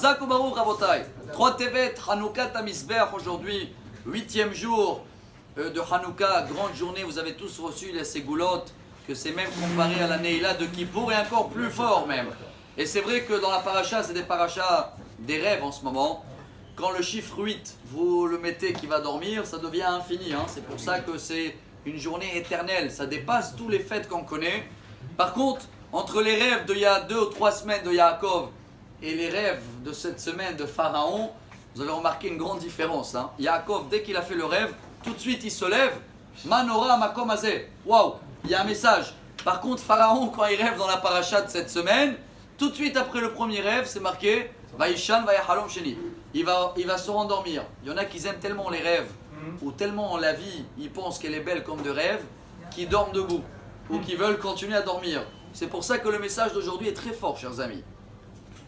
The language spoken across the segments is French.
Chag Ubaruch Rabotai. 3 Tevet, Hanouka Tamizbeach aujourd'hui, 8e jour de Hanouka, grande journée. Vous avez tous reçu les ségoulottes, que c'est même comparé à la Neila de Kippour et encore plus fort même. Et c'est vrai que dans la paracha, c'est des parachas des rêves en ce moment. Quand le chiffre 8, vous le mettez qui va dormir, ça devient infini. C'est pour ça que c'est une journée éternelle. Ça dépasse tous les fêtes qu'on connaît. Par contre, entre les rêves d'il y a 2 ou 3 semaines de Yaakov et les rêves de cette semaine de Pharaon, vous avez remarqué une grande différence. Yaakov, dès qu'il a fait le rêve, tout de suite il se lève. Manora makom hazeh. Waouh, il y a un message. Par contre, Pharaon, quand il rêve dans la paracha de cette semaine, tout de suite après le premier rêve, c'est marqué Vaïshan Vayahalom Sheni. Il va se rendormir. Il y en a qui aiment tellement les rêves, ou tellement la vie, ils pensent qu'elle est belle comme de rêve, qu'ils dorment debout, ou qui veulent continuer à dormir. C'est pour ça que le message d'aujourd'hui est très fort, chers amis.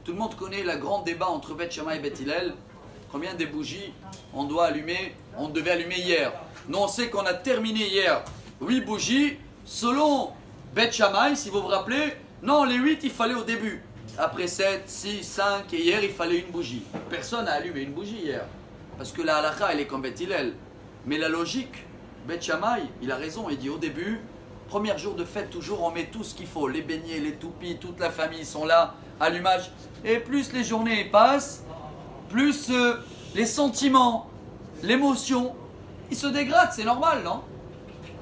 Tout le monde connaît le grand débat entre Beth Shammai et Beth Hillel. Combien de bougies on devait allumer hier. Nous on sait qu'on a terminé hier 8 bougies. Selon Beth Shammai, si vous vous rappelez, non, les 8 il fallait au début. Après 7, 6, 5 et hier il fallait une bougie. Personne n'a allumé une bougie hier. Parce que la halakha elle est comme Beth Hillel. Mais la logique, Beth Shammai, il a raison, il dit au début, premier jour de fête, toujours on met tout ce qu'il faut. Les beignets, les toupies, toute la famille sont là, allumage. Et plus les journées passent, plus les sentiments, l'émotion, ils se dégradent, c'est normal, non?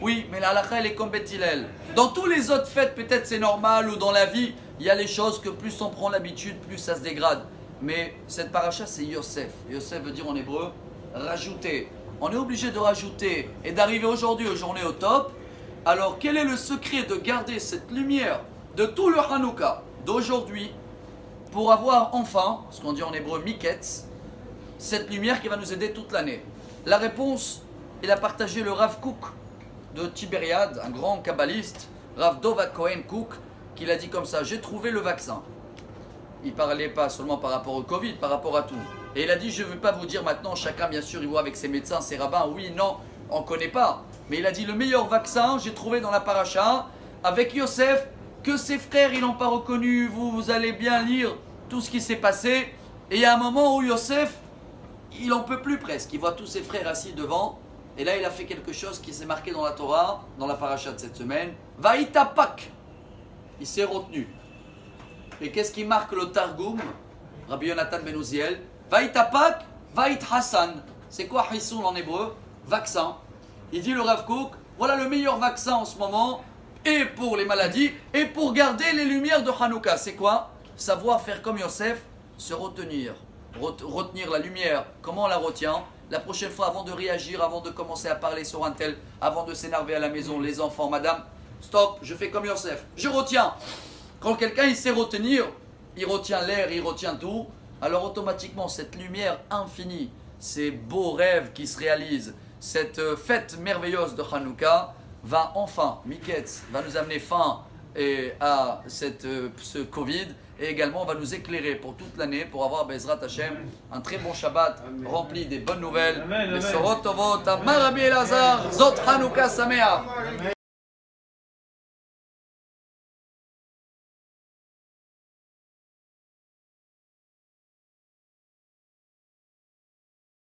Oui, mais la halakha elle est comme Beth Hillel. Dans tous les autres fêtes, peut-être c'est normal, ou dans la vie, il y a les choses que plus on prend l'habitude, plus ça se dégrade. Mais cette paracha, c'est Yosef. Yosef veut dire en hébreu, rajouter. On est obligé de rajouter et d'arriver aujourd'hui aux journées au top. Alors, quel est le secret de garder cette lumière de tout le Hanouka d'aujourd'hui pour avoir enfin, ce qu'on dit en hébreu, miketz, cette lumière qui va nous aider toute l'année? La réponse, il a partagé le Rav Kook de Tibériade, un grand kabbaliste, Rav Dov Cohen Kook, qu'il a dit comme ça, j'ai trouvé le vaccin. Il ne parlait pas seulement par rapport au Covid, par rapport à tout. Et il a dit, je ne veux pas vous dire maintenant, chacun bien sûr, il voit avec ses médecins, ses rabbins, oui, non, on ne connaît pas. Mais il a dit, le meilleur vaccin, j'ai trouvé dans la paracha, avec Yosef, que ses frères, ils n'ont pas reconnu, vous allez bien lire tout ce qui s'est passé. Et il y a un moment où Yosef, il n'en peut plus presque, il voit tous ses frères assis devant. Et là, il a fait quelque chose qui s'est marqué dans la Torah, dans la paracha de cette semaine. Vaïtapak. Il s'est retenu. Et qu'est-ce qui marque le Targum? Rabbi Yonatan ben Uziel. Vaïtapak, Vaït Hassan. C'est quoi Hissoun en hébreu? Vaccin. Il dit le Rav Kook, voilà le meilleur vaccin en ce moment, et pour les maladies, et pour garder les lumières de Hanouka. C'est quoi? Savoir faire comme Yosef, se retenir. Retenir la lumière. Comment on la retient? La prochaine fois, avant de réagir, avant de commencer à parler sur un tel, avant de s'énerver à la maison, les enfants, madame, stop, je fais comme Yosef, je retiens. Quand quelqu'un il sait retenir, il retient l'air, il retient tout, alors automatiquement cette lumière infinie, ces beaux rêves qui se réalisent, cette fête merveilleuse de Hanouka va enfin, Miketz, va nous amener fin à ce Covid et également va nous éclairer pour toute l'année pour avoir Bezrat Hashem un très bon Shabbat rempli des bonnes nouvelles. Besorot Tovot, Amar Rabbi Elazar, Zot Hanouka Sameach.